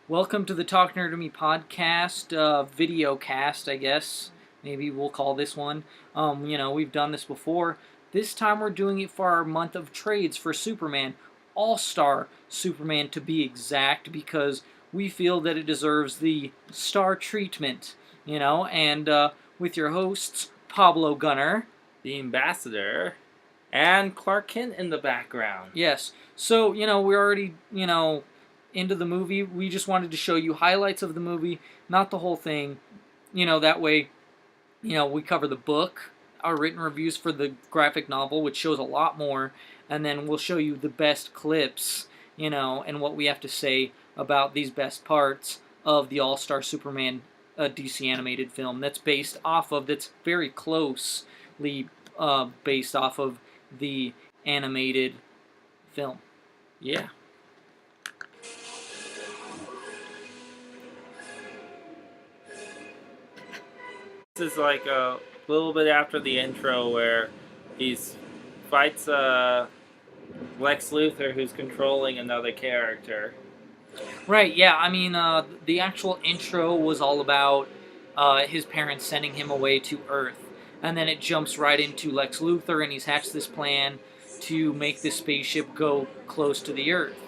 Welcome to the Talk Nerd to Me podcast, video cast, I guess. Maybe we'll call this one. We've done this before. This time we're doing it for our month of trades for Superman. All-Star Superman to be exact, because we feel that it deserves the star treatment, with your hosts, Pablo Gunner. The Ambassador, and Clark Kent in the background. Yes. So, we're already, into the movie. We just wanted to show you highlights of the movie, not the whole thing. That way, we cover the book, our written reviews for the graphic novel, which shows a lot more, and then we'll show you the best clips, and what we have to say about these best parts of the All-Star Superman DC animated film that's very closely based off of the animated film. Yeah. This is like a little bit after the intro where he fights Lex Luthor, who's controlling another character. Right, yeah, the actual intro was all about his parents sending him away to Earth, and then it jumps right into Lex Luthor, and he's hatched this plan to make this spaceship go close to the Earth.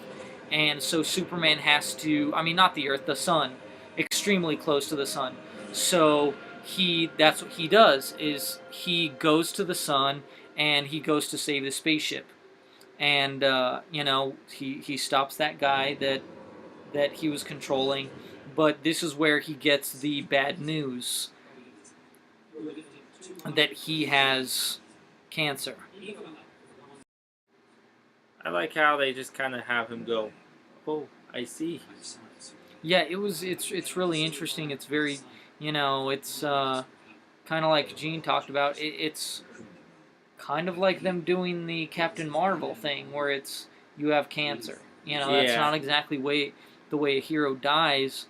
And so Superman has to, not the Earth, the Sun, extremely close to the Sun. So that's what he does, is he goes to the Sun, and he goes to save the spaceship. And, he stops that guy that he was controlling, but this is where he gets the bad news that he has cancer. I like how they just kind of have him go, "Oh, I see." Yeah, it's really interesting. It's very, it's kind of like Gene talked about. It's kind of like them doing the Captain Marvel thing, where it's you have cancer. That's not exactly the way a hero dies,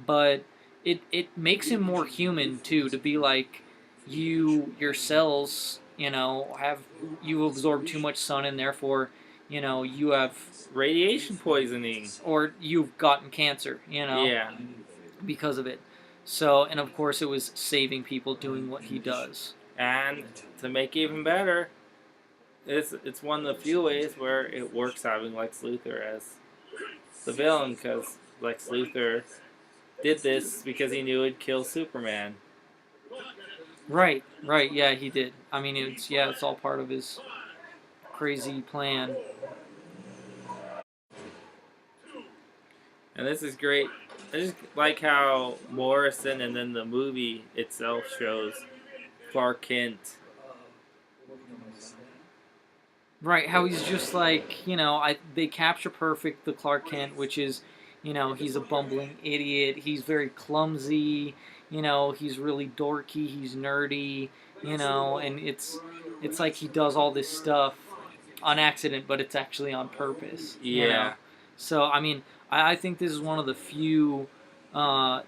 but it makes him more human too. To be like, your cells, you absorb too much sun, and therefore, you have radiation poisoning, or you've gotten cancer. Yeah. Because of it. So, and of course, it was saving people, doing what he does. And to make it even better, it's one of the few ways where it works having Lex Luthor as the villain, because Lex Luthor did this because he knew it'd kill Superman. Right, yeah, he did. It's all part of his crazy plan. And this is great. I just like how Morrison and then the movie itself shows Clark Kent. Right, how he's just like, they capture perfect the Clark Kent, which is, he's a bumbling idiot, he's very clumsy, he's really dorky, he's nerdy, and it's like he does all this stuff on accident, but it's actually on purpose. Yeah. So, I think this is one of the few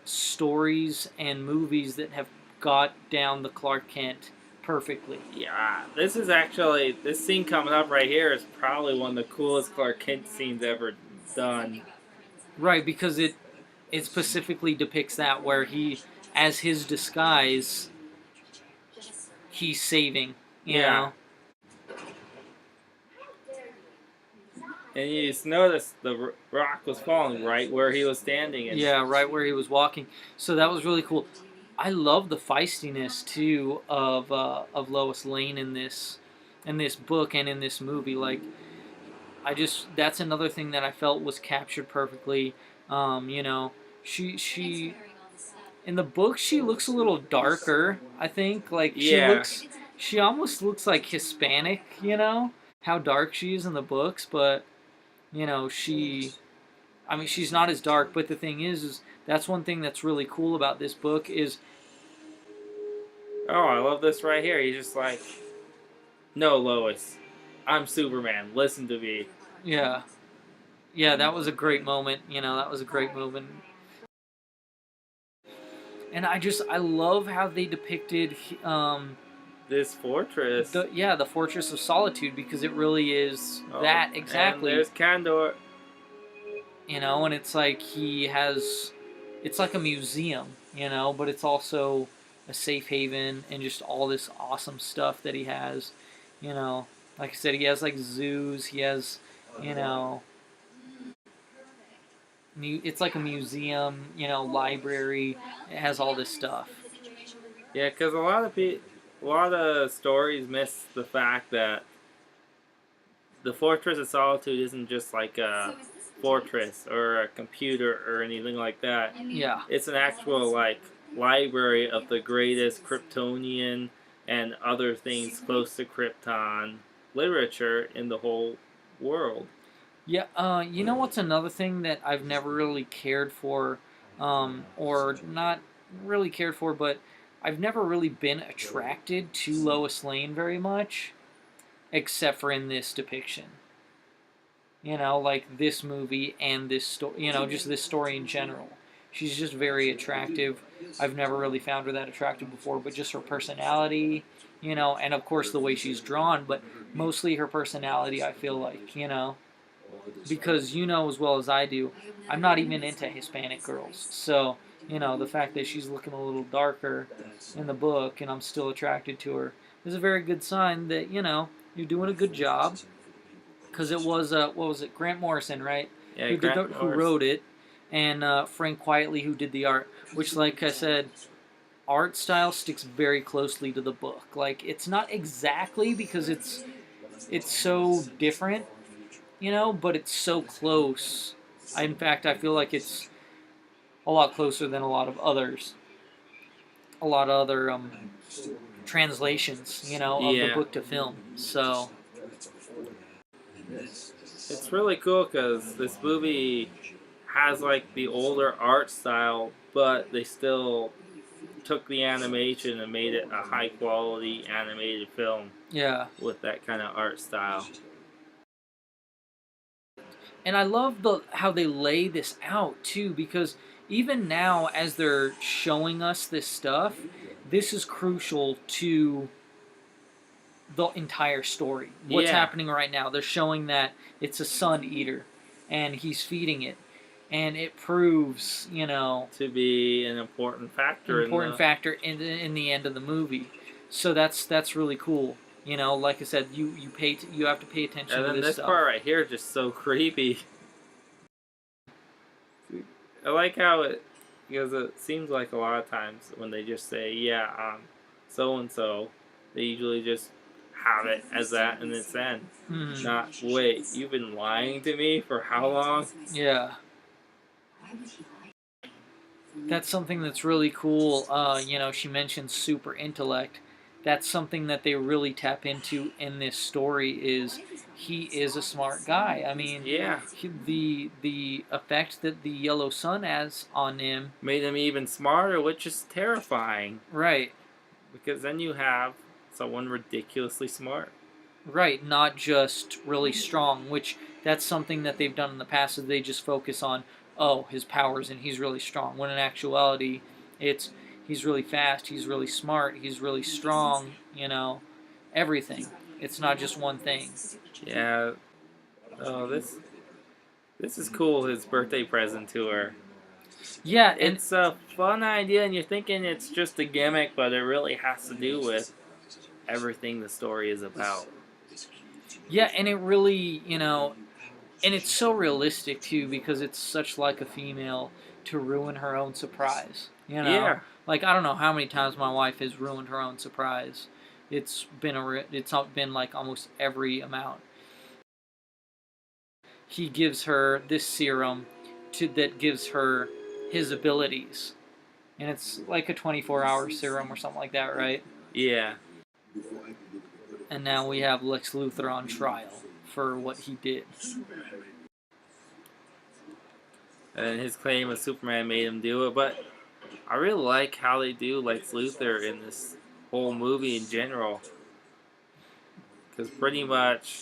stories and movies that have got down the Clark Kent perfectly. Yeah, this scene coming up right here is probably one of the coolest Clark Kent scenes ever done. Right, because it specifically depicts that, where he, as his disguise, he's saving, you know? And you just noticed the rock was falling right where he was standing. Yeah, right where he was walking. So that was really cool. I love the feistiness too of Lois Lane in this book and in this movie. Like, that's another thing that I felt was captured perfectly. She in the book she looks a little darker. I think she almost looks like Hispanic. How dark she is in the books, but she's not as dark. But the thing is that's one thing that's really cool about this book is... Oh, I love this right here. He's just like, "No, Lois, I'm Superman. Listen to me." Yeah. Yeah, that was a great moment. That was a great moment. And I love how they depicted... this fortress. The Fortress of Solitude, because it really is that exactly. And there's Kandor. And it's like it's like a museum, but it's also a safe haven and just all this awesome stuff that he has, you know. Like I said, he has like zoos, he has, you know, it's like a museum, library. It has all this stuff. Yeah, because a lot of stories miss the fact that the Fortress of Solitude isn't just like a fortress or a computer or anything like that. Yeah. It's an actual like library of the greatest Kryptonian and other things close to Krypton literature in the whole world. Yeah, you know what's another thing that I've never really cared for, or not really cared for, but I've never really been attracted to Lois Lane very much, except for in this depiction. Like this movie and this story, just this story in general. She's just very attractive. I've never really found her that attractive before, but just her personality, and of course the way she's drawn, but mostly her personality, I feel like, because you know as well as I do, I'm not even into Hispanic girls. So, the fact that she's looking a little darker in the book and I'm still attracted to her is a very good sign that, you're doing a good job. Because it was, what was it, Grant Morrison, right? Yeah, Who wrote it, and Frank Quietly, who did the art, which, like I said, art style sticks very closely to the book. Like, it's not exactly because it's so different, but it's so close. In fact, I feel like it's a lot closer than a lot of other translations, of the Yeah. book to film. So, It's really cool because this movie has like the older art style, but they still took the animation and made it a high quality animated film yeah. with that kind of art style. And I love how they lay this out too, because even now, as they're showing us this stuff, this is crucial to the entire story. What's Yeah. happening right now? They're showing that it's a sun eater, and he's feeding it, and it proves, To be an important factor factor in the end of the movie. So that's really cool. Like I said, you have to pay attention And to then this this stuff. part right here is just so creepy. I like how because it seems like a lot of times when they just say, yeah, so and so, they usually just have it as that and it's end. Mm-hmm. Not, wait, you've been lying to me for how long? Yeah. That's something that's really cool. She mentioned super intellect. That's something that they really tap into in this story. Is he is a smart guy? I mean, Yeah. the effect that the yellow sun has on him Made him even smarter, which is terrifying. Right. Because then you have someone ridiculously smart. Right, not just really strong, which that's something that they've done in the past. Is they just focus on, oh, his powers and he's really strong. When in actuality, it's he's really fast, he's really smart, he's really strong. Everything. It's not just one thing. Yeah. Oh, this is cool. His birthday present to her. Yeah, and It's a fun idea, and you're thinking it's just a gimmick, but it really has to do with everything the story is about. yeah, and it really, and it's so realistic too because it's such like a female to ruin her own surprise. Yeah. Like I don't know how many times my wife has ruined her own surprise. It's been like almost every amount. He gives her this serum that gives her his abilities, and it's like a 24-hour serum or something like that, right? Yeah. And now we have Lex Luthor on trial for what he did. And his claim of Superman made him do it, but I really like how they do Lex Luthor in this whole movie in general. Because pretty much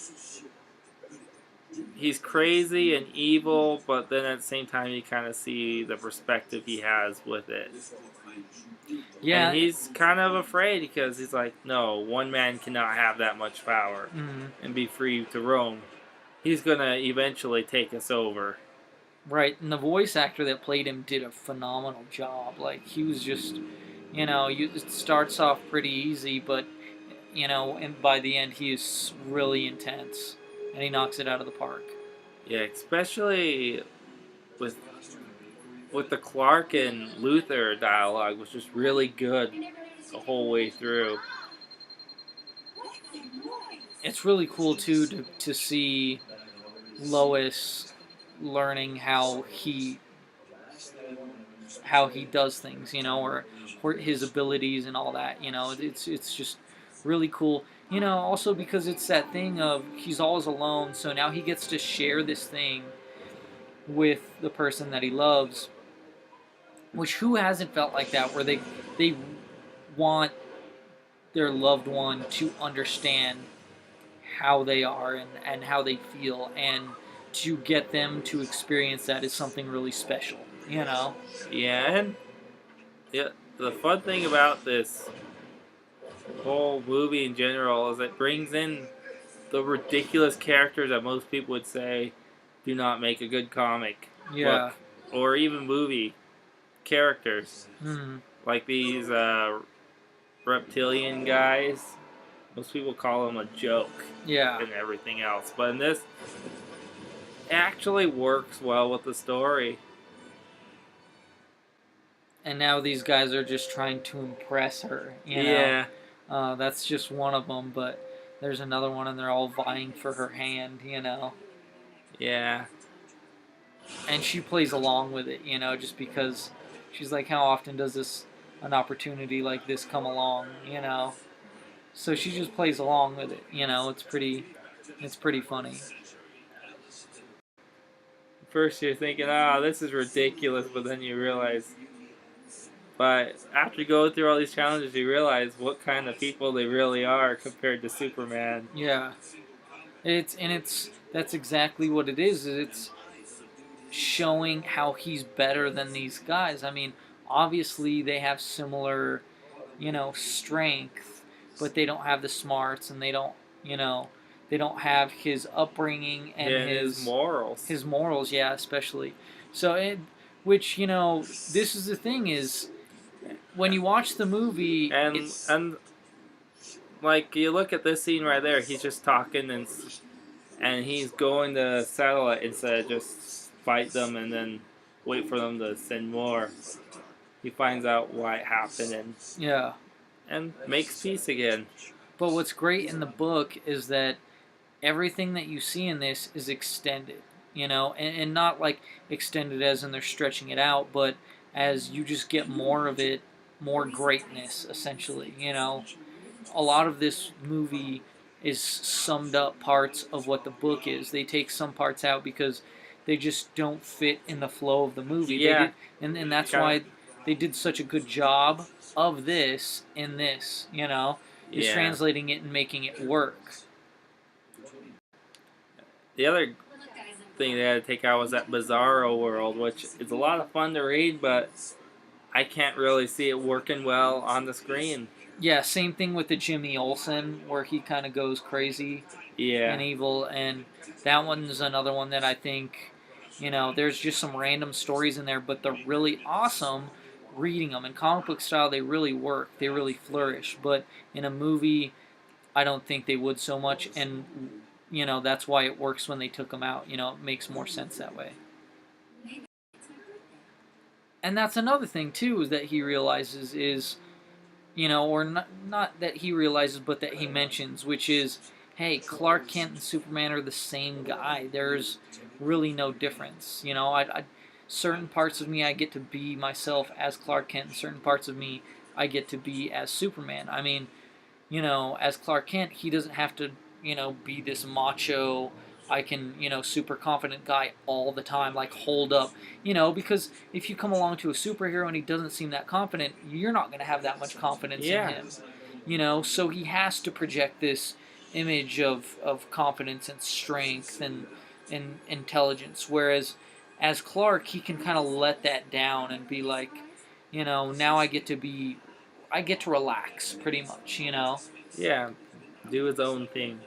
he's crazy and evil, but then at the same time you kind of see the perspective he has with it. Yeah. And he's kind of afraid because he's like, no, one man cannot have that much power and be free to roam. He's going to eventually take us over. Right, and the voice actor that played him did a phenomenal job. Like he was just, it starts off pretty easy, but and by the end he is really intense, and he knocks it out of the park. Yeah, especially with the Clark and Luther dialogue was just really good the whole way through. It's really cool too to see Lois learning how he does things, or his abilities and all that. It's just really cool. Also because it's that thing of he's always alone, so now he gets to share this thing with the person that he loves. Which who hasn't felt like that, where they want their loved one to understand how they are and how they feel, and to get them to experience that is something really special, Yeah, and the fun thing about this whole movie in general is it brings in the ridiculous characters that most people would say do not make a good comic Yeah. book or even movie characters. Hmm. Like these reptilian guys. Most people call them a joke Yeah. and everything else. But in this, it actually works well with the story. And now these guys are just trying to impress her, Yeah. That's just one of them, but there's another one, and they're all vying for her hand. Yeah. And she plays along with it, just because she's like, how often does an opportunity like this come along? So she just plays along with it, it's pretty funny. First you're thinking, oh, this is ridiculous, but then you realize. But after going through all these challenges, you realize what kind of people they really are compared to Superman. Yeah. That's exactly what it is. It's showing how he's better than these guys. I mean, obviously they have similar, strength, but they don't have the smarts, and they don't have his upbringing and his morals. His morals, yeah, especially. So, which this is the thing is, when you watch the movie, and like you look at this scene right there, he's just talking and he's going to settle it instead of just fight them and then wait for them to send more. He finds out why it happened and makes peace again. But what's great in the book is that everything that you see in this is extended, and not like extended as in they're stretching it out, but as you just get more of it, more greatness, essentially. A lot of this movie is summed up parts of what the book is. They take some parts out because they just don't fit in the flow of the movie. Yeah. And that's why they did such a good job of this in this, is translating it and making it work. The other thing they had to take out was that Bizarro world, which is a lot of fun to read, but I can't really see it working well on the screen. Yeah, same thing with the Jimmy Olsen, where he kind of goes crazy and evil, and that one's another one that I think, there's just some random stories in there, but they're really awesome reading them. In comic book style, they really work. They really flourish. But in a movie, I don't think they would so much, and, that's why it works when they took them out. It makes more sense that way. And that's another thing, too, is that he realizes is... or not that he realizes, but that he mentions, which is, hey, Clark Kent and Superman are the same guy. There's really no difference. Certain parts of me, I get to be myself as Clark Kent, and certain parts of me, I get to be as Superman. I mean, as Clark Kent, he doesn't have to, be this macho, I can, super confident guy all the time, like hold up, because if you come along to a superhero and he doesn't seem that confident, you're not going to have that much confidence in him, so he has to project this image of confidence and strength and intelligence, whereas as Clark, he can kind of let that down and be like, now I get to relax pretty much, Yeah, do his own thing.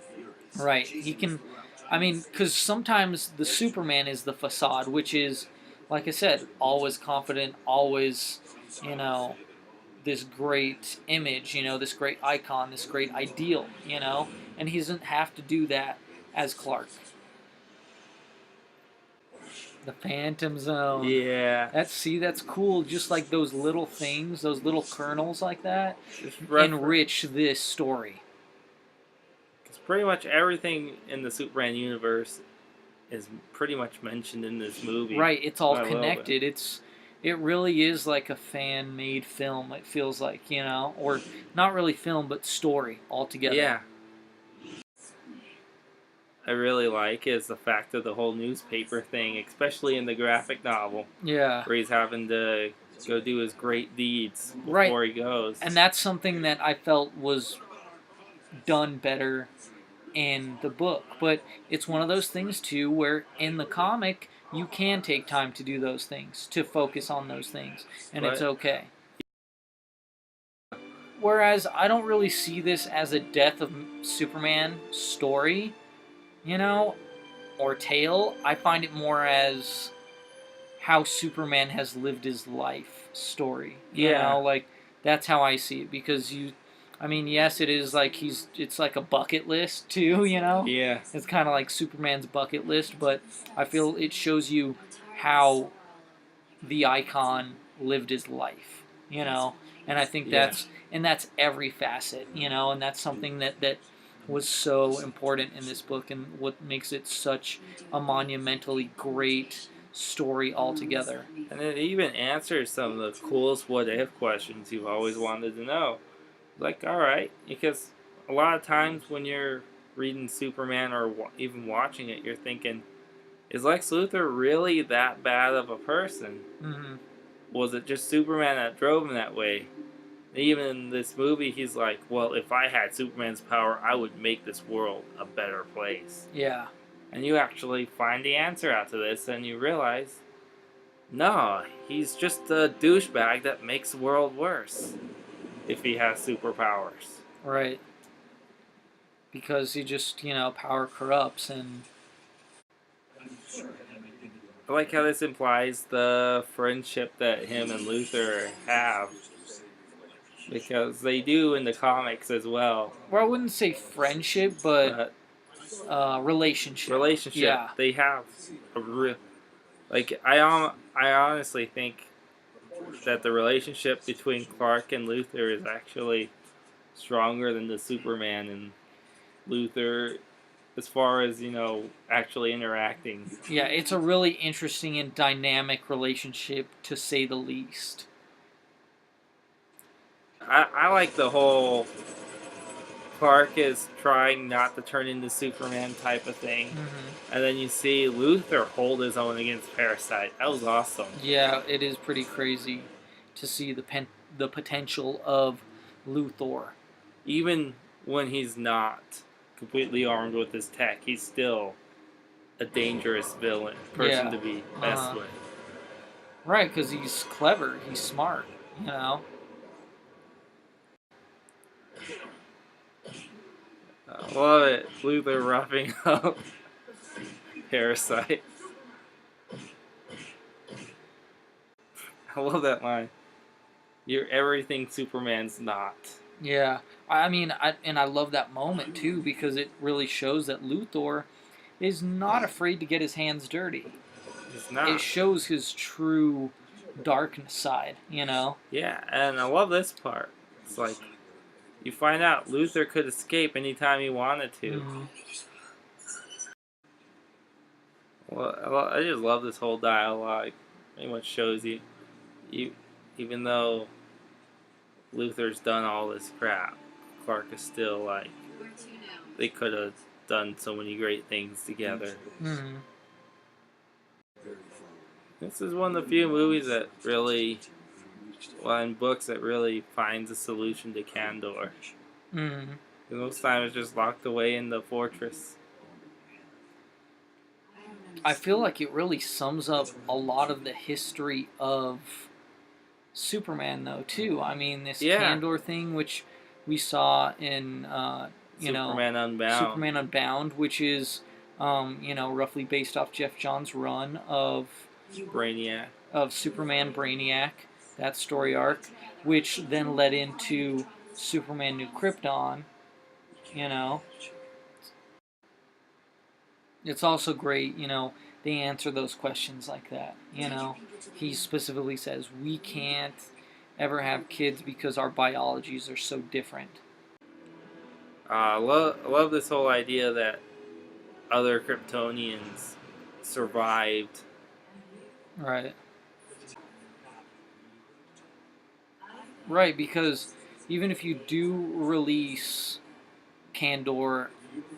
Right. He can I mean, because sometimes the Superman is the facade, which is, like I said, always confident, always, you know, this great image, this great icon, this great ideal, and he doesn't have to do that as Clark. The Phantom Zone. Yeah. That's cool. Just like those little things, those little kernels like that, It's enrich this story. Because pretty much everything in the Superman universe is pretty much mentioned in this movie. Right, it's all connected. It really is like a fan-made film. It feels like, or not really film, but story altogether. Yeah. I really like is the fact of the whole newspaper thing, especially in the graphic novel. Yeah. Where he's having to go do his great deeds before he goes. And that's something that I felt was done better in the book. But it's one of those things, too, where in the comic, you can take time to do those things, to focus on those things, and it's okay. Whereas I don't really see this as a death of Superman story, or tale. I find it more as how Superman has lived his life story. Like that's how I see it, because yes, it is like it's like a bucket list too, Yeah. It's kind of like Superman's bucket list, but I feel it shows you how the icon lived his life, and I think that's every facet, and that's something that was so important in this book, and what makes it such a monumentally great story altogether. And it even answers some of the coolest what-if questions you've always wanted to know. Like, alright, because a lot of times when you're reading Superman or even watching it, you're thinking, is Lex Luthor really that bad of a person? Mm-hmm. Was it just Superman that drove him that way? Even in this movie, he's like, well, if I had Superman's power, I would make this world a better place. Yeah. And you actually find the answer out to this, and you realize, no, he's just a douchebag that makes the world worse if he has superpowers. Right. Because he just, power corrupts, and I like how this implies the friendship that him and Luthor have. Because they do in the comics as well. Well, I wouldn't say friendship, but relationship. Relationship. Yeah. They have a real... Like, I honestly think that the relationship between Clark and Luthor is actually stronger than the Superman and Luthor as far as, actually interacting. Yeah, it's a really interesting and dynamic relationship, to say the least. I like the whole Clark is trying not to turn into Superman type of thing. Mm-hmm. And then you see Luthor hold his own against Parasite. That was awesome. Yeah, it is pretty crazy to see the potential of Luthor. Even when he's not completely armed with his tech, he's still a dangerous person to be messed with. Right, because he's clever, he's smart, I love it. Luthor roughing up Parasite. I love that line. You're everything Superman's not. Yeah, I love that moment too, because it really shows that Luthor is not afraid to get his hands dirty. He's not. It shows his true darkness side, Yeah, and I love this part. It's like, you find out Luthor could escape anytime he wanted to. Mm-hmm. Well, I just love this whole dialogue. Pretty much shows you, even though Luthor's done all this crap, Clark is still like, they could have done so many great things together. Mm-hmm. This is one of the few movies that really, and books that really finds a solution to Kandor. Mm-hmm. Most time it's just locked away in the fortress. I feel like it really sums up a lot of the history of Superman, though, too. I mean, this Kandor thing, which we saw in, Superman Unbound. Superman Unbound, which is roughly based off Jeff Johns' run Brainiac. of Superman Brainiac, that story arc, which then led into Superman New Krypton. You know, it's also great. They answer those questions like that. He specifically says we can't ever have kids because our biologies are so different. I love this whole idea that other Kryptonians survived. Right. Right, because even if you do release Kandor,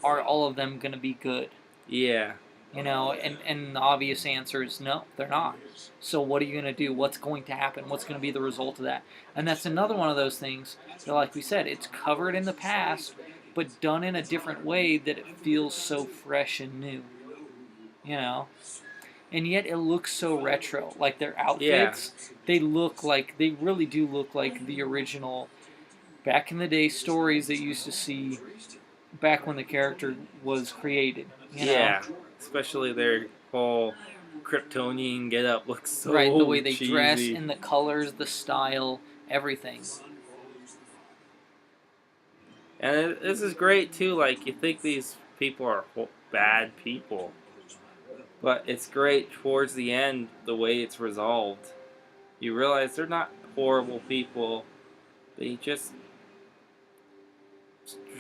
are all of them going to be good? Yeah. And the obvious answer is no, they're not. So what are you going to do? What's going to happen? What's going to be the result of that? And that's another one of those things that, like we said, it's covered in the past, but done in a different way that it feels so fresh and new. And yet it looks so retro. Like their outfits, they really do look like the original back in the day stories that you used to see back when the character was created. Yeah, especially their whole Kryptonian getup looks so right, the way they cheesy. dress, and the colors, the style, everything. And this is great too. Like, you think these people are bad people, but it's great towards the end the way it's resolved. You realize they're not horrible people. They just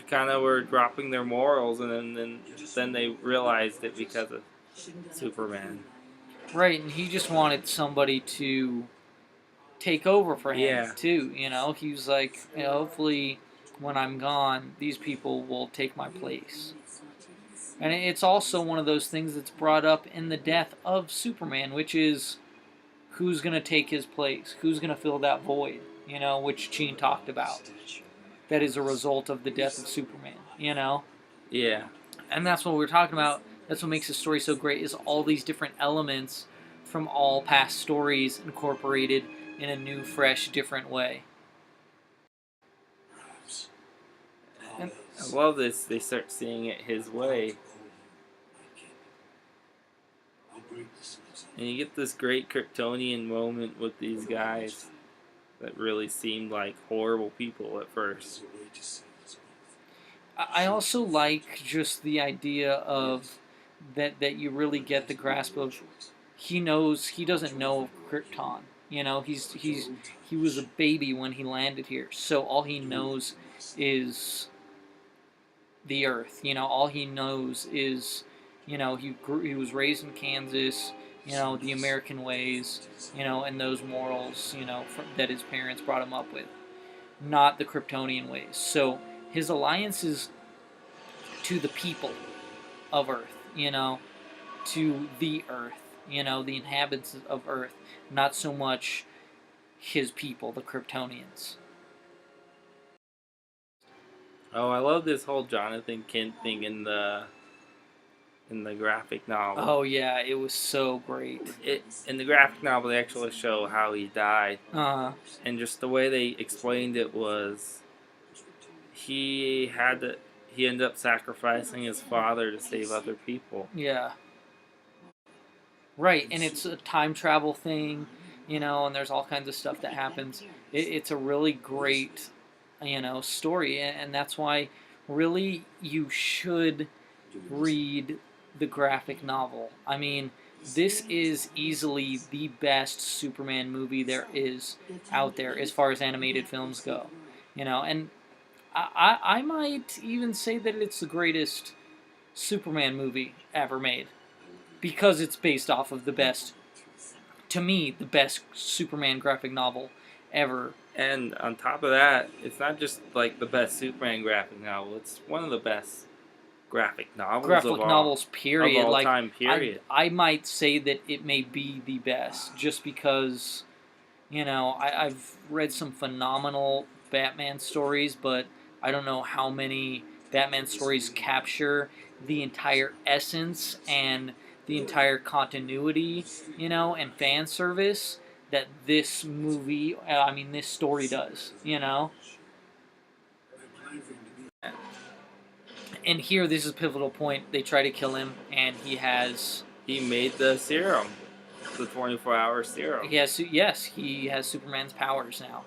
kind of were dropping their morals, and then they realized it because of Superman. Right, and he just wanted somebody to take over for him too. He was like, hopefully when I'm gone, these people will take my place. And it's also one of those things that's brought up in the death of Superman, which is who's going to take his place, who's going to fill that void, which Gene talked about. That is a result of the death of Superman, Yeah. And that's what we're talking about. That's what makes the story so great, is all these different elements from all past stories incorporated in a new, fresh, different way. And I love this. They start seeing it his way. And you get this great Kryptonian moment with these guys that really seemed like horrible people at first. I also like just the idea of that you really get the grasp of he doesn't know Krypton. He was a baby when he landed here, so all he knows is the Earth. All he knows is he was raised in Kansas. The American ways. And those morals. That his parents brought him up with, not the Kryptonian ways. So his alliance is to the people of Earth. To the Earth. The inhabitants of Earth, not so much his people, the Kryptonians. Oh, I love this whole Jonathan Kent thing in the graphic novel. Oh yeah, it was so great. In the graphic novel, they actually show how he died, and just the way they explained it was he ended up sacrificing his father to save other people. Yeah. Right, and it's a time travel thing, and there's all kinds of stuff that happens. It's a really great, story, and that's why really you should read the graphic novel. I mean, this is easily the best Superman movie there is out there as far as animated films go. And I might even say that it's the greatest Superman movie ever made, because it's based off of the best Superman graphic novel ever. And on top of that, it's not just like the best Superman graphic novel, it's one of the best graphic novels period. Of all time period. I might say that it may be the best, just because I've read some phenomenal Batman stories, but I don't know how many Batman stories capture the entire essence and the entire continuity, and fan service that this movie, this story does, And here, this is a pivotal point. They try to kill him, and he made the serum, the 24-hour serum, he has Superman's powers now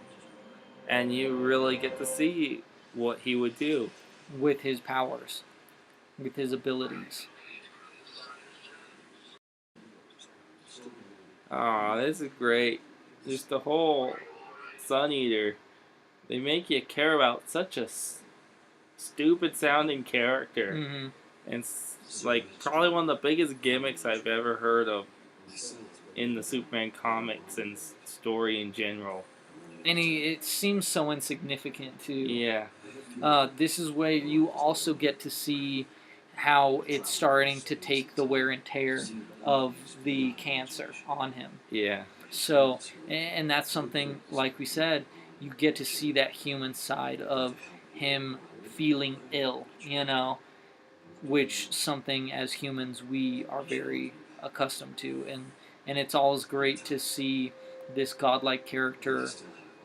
and you really get to see what he would do with his powers, with his abilities. Oh, this is great. Just the whole Sun Eater. They make you care about such a stupid sounding character. Mm-hmm. And it's like probably one of the biggest gimmicks I've ever heard of in the Superman comics and story in general. And it seems so insignificant too. Yeah. This is where you also get to see how it's starting to take the wear and tear of the cancer on him. Yeah. So, and that's something, like we said, you get to see that human side of him feeling ill, which something as humans we are very accustomed to. And it's always great to see this godlike character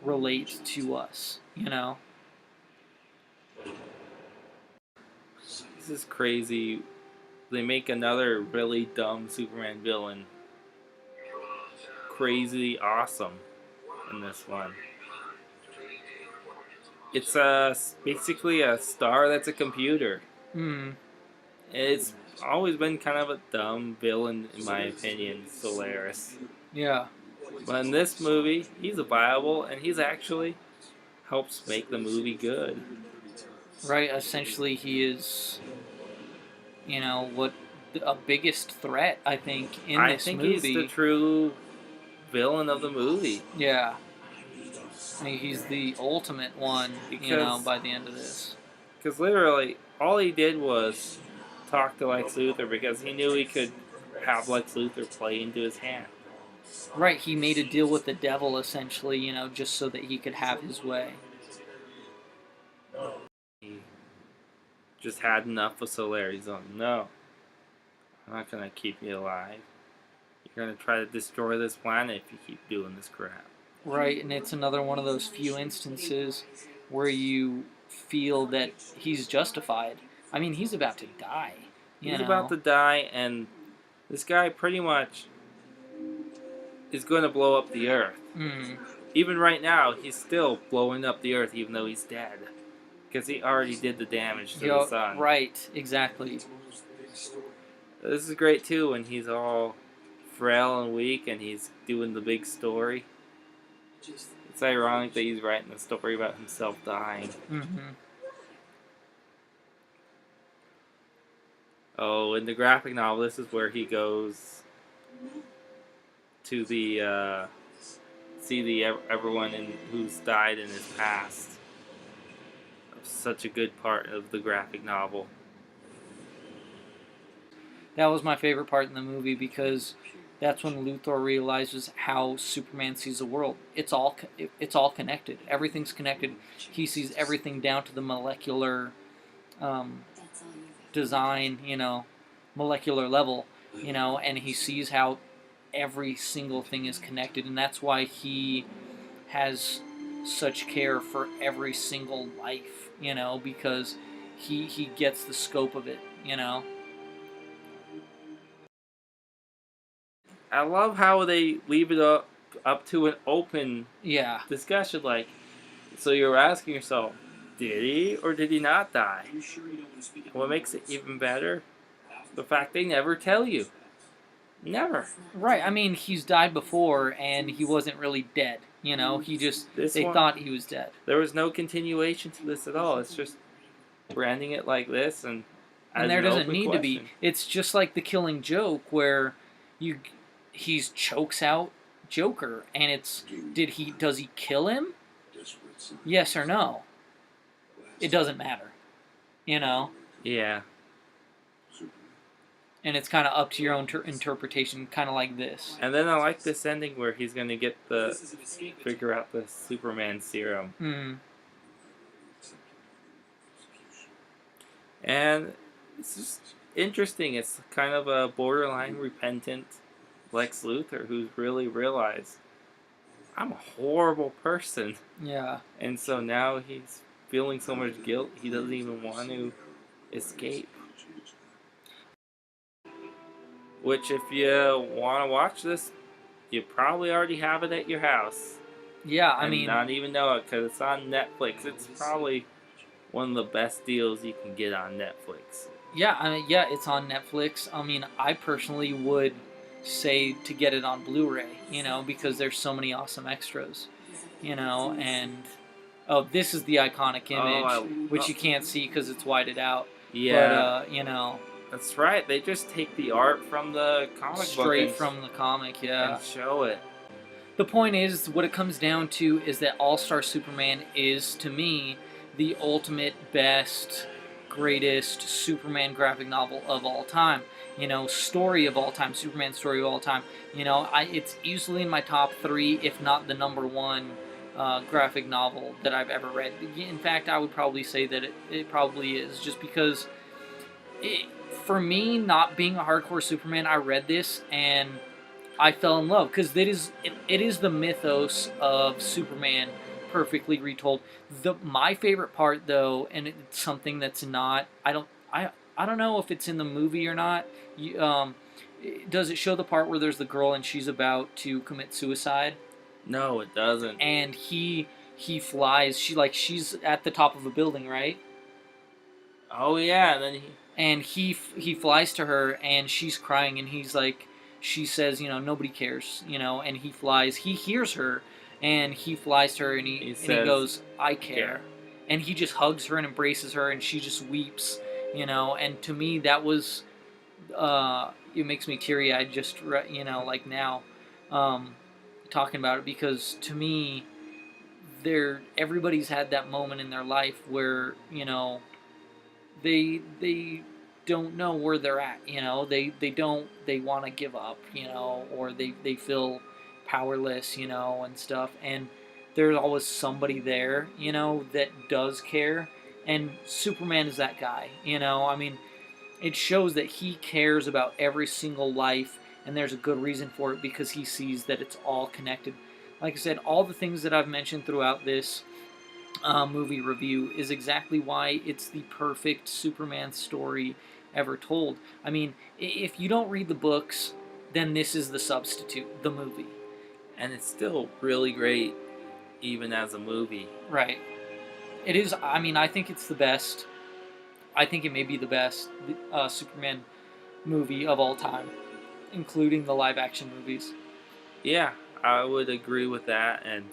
relate to us, This is crazy. They make another really dumb Superman villain crazy awesome in this one. It's basically a star that's a computer. It's always been kind of a dumb villain, in my opinion, Solaris. Yeah. But in this movie, he's viable, and he's actually helps make the movie good. Right, essentially he is, what a biggest threat, I think, in this movie. I think he's the true villain of the movie. Yeah. I mean, he's the ultimate one, by the end of this. Because literally, all he did was talk to Lex Luthor because he knew he could have Lex Luthor play into his hand. Right, he made a deal with the devil, essentially, just so that he could have his way. He just had enough of Solaris. No, I'm not going to keep you alive. You're going to try to destroy this planet if you keep doing this crap. Right, and it's another one of those few instances where you feel that he's justified. I mean, he's about to die. He's about to die, and this guy pretty much is going to blow up the Earth. Even right now, he's still blowing up the Earth, even though he's dead. Because he already did the damage to the sun. Right, exactly. This is great, too, when he's all frail and weak, and he's doing the big story. It's ironic that he's writing a story about himself dying. Oh, in the graphic novel, this is where he goes to the see everyone who's died in his past. Such a good part of the graphic novel. That was my favorite part in the movie because that's when Luthor realizes how Superman sees the world. It's all connected. Everything's connected. He sees everything down to the molecular design, molecular level, and he sees how every single thing is connected, and that's why he has such care for every single life, because he gets the scope of it, I love how they leave it up to an open discussion. Like, so you're asking yourself, did he or did he not die? What makes it even better? The fact they never tell you. Never. Right. I mean, he's died before, and he wasn't really dead. He just they thought he was dead. There was no continuation to this at all. It's just branding it like this, and there doesn't need to be. It's just like the Killing Joke, where he chokes out Joker, and it's does he kill him? Yes or no? It doesn't matter, Yeah. And it's kind of up to your own interpretation, kind of like this. And then I like this ending where he's going to figure out the Superman serum. And it's just interesting. It's kind of a borderline repentant Lex Luthor who's really realized, I'm a horrible person. Yeah. And so now he's feeling so much guilt, he doesn't even want to escape. Which, if you want to watch this, you probably already have it at your house. Yeah, I And mean, not even know it because it's on Netflix. It's probably one of the best deals you can get on Netflix. yeah, it's on Netflix. I mean, I personally would say to get it on Blu-ray, because there's so many awesome extras, and oh, this is the iconic image, which you can't see because it's whited out. Yeah, But that's right. They just take the art from the comic book straight from the comic, yeah. and show it. The point is, what it comes down to is that All-Star Superman is, to me, the ultimate, best, greatest Superman graphic novel of all time. Story of all time, Superman story of all time. It's easily in my top 3, if not the number 1 graphic novel that I've ever read. In fact, I would probably say that it probably is, just because for me, not being a hardcore Superman, I read this and I fell in love, because it is the mythos of Superman perfectly retold. My favorite part, though, and it's something that's not, I don't know if it's in the movie or not. Does it show the part where there's the girl and she's about to commit suicide? No, it doesn't. And he flies. She's at the top of a building, right? Oh yeah, and then he flies to her and she's crying, and he's like, she says, nobody cares, and he flies. He hears her, and he flies to her, and he goes, I care. And he just hugs her and embraces her, and she just weeps, and to me that was, it makes me teary-eyed just, like now, talking about it, because to me, everybody's had that moment in their life where, they don't know where they're at, they want to give up, or they feel powerless, and stuff, and there's always somebody there, that does care, and Superman is that guy, I mean, it shows that he cares about every single life, and there's a good reason for it, because he sees that it's all connected. Like I said, all the things that I've mentioned throughout this movie review is exactly why it's the perfect Superman story ever told. I mean, if you don't read the books, then this is the substitute, the movie. And it's still really great, even as a movie. Right. It is. I mean, I think it's the best. I think it may be the best Superman movie of all time, including the live-action movies. Yeah, I would agree with that. And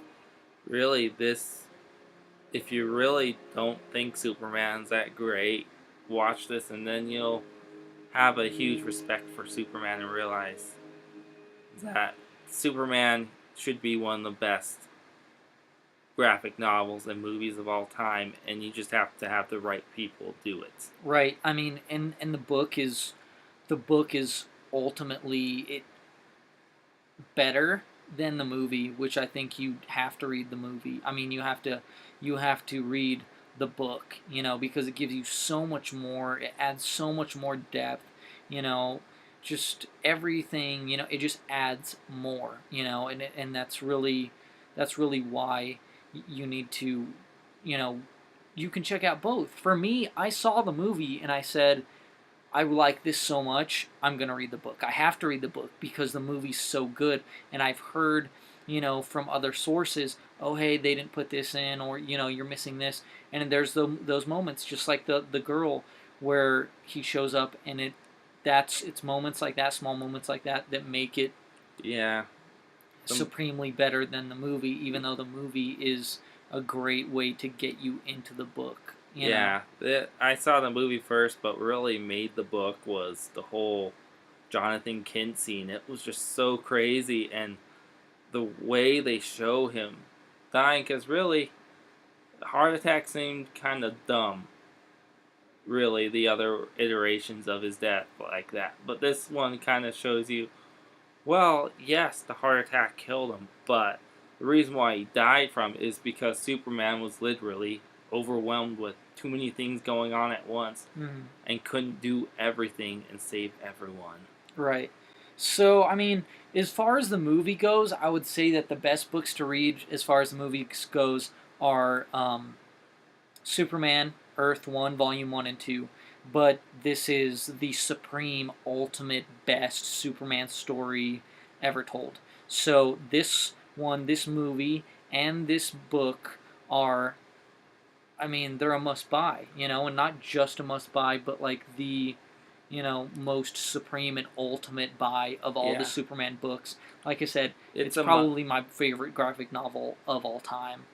really, if you really don't think Superman's that great, watch this and then you'll have a huge respect for Superman and realize that Superman should be one of the best graphic novels and movies of all time, and you just have to have the right people do it. Right. I mean, and the book is ultimately better than the movie, which I think you have to read the movie. I mean, you have to read the book, because it gives you so much more. It adds so much more depth, just everything, it just adds more, and that's really why you need to, you can check out both. For me, I saw the movie and I said, I like this so much, I'm going to read the book. I have to read the book because the movie's so good. And I've heard, from other sources, oh, hey, they didn't put this in, or, you're missing this. And there's those moments, just like the girl, where he shows up, and it's moments like that, small moments like that make it supremely better than the movie, even though the movie is a great way to get you into the book. I saw the movie first, but really made the book was the whole Jonathan Kent scene. It was just so crazy, and the way they show him dying, because really, the heart attack seemed kind of dumb. Really, the other iterations of his death like that. But this one kind of shows you, well, yes, the heart attack killed him, but the reason why he died from it is because Superman was literally overwhelmed with too many things going on at once and couldn't do everything and save everyone. Right. So, I mean, as far as the movie goes, I would say that the best books to read as far as the movie goes are Superman, Earth 1, Volume 1 and 2. but this is the supreme, ultimate, best Superman story ever told. So this movie, and this book are, I mean, they're a must buy, and not just a must buy, but like the, most supreme and ultimate buy of all the Yeah. Superman books. Like I said, It's it's a probably my favorite graphic novel of all time.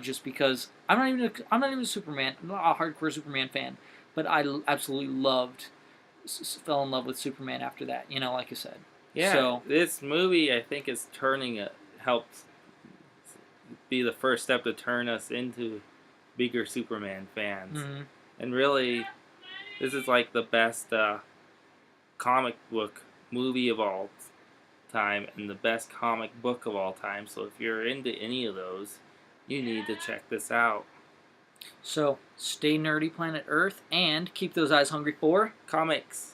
Just because I'm not even a Superman, I'm not a hardcore Superman fan, but absolutely fell in love with Superman after that. Like I said. Yeah, So this movie I think is helped be the first step to turn us into bigger Superman fans. mhm. And really, this is like the best comic book movie of all time and the best comic book of all time. So if you're into any of those, you need to check this out. So stay nerdy, planet Earth, and keep those eyes hungry for Comics.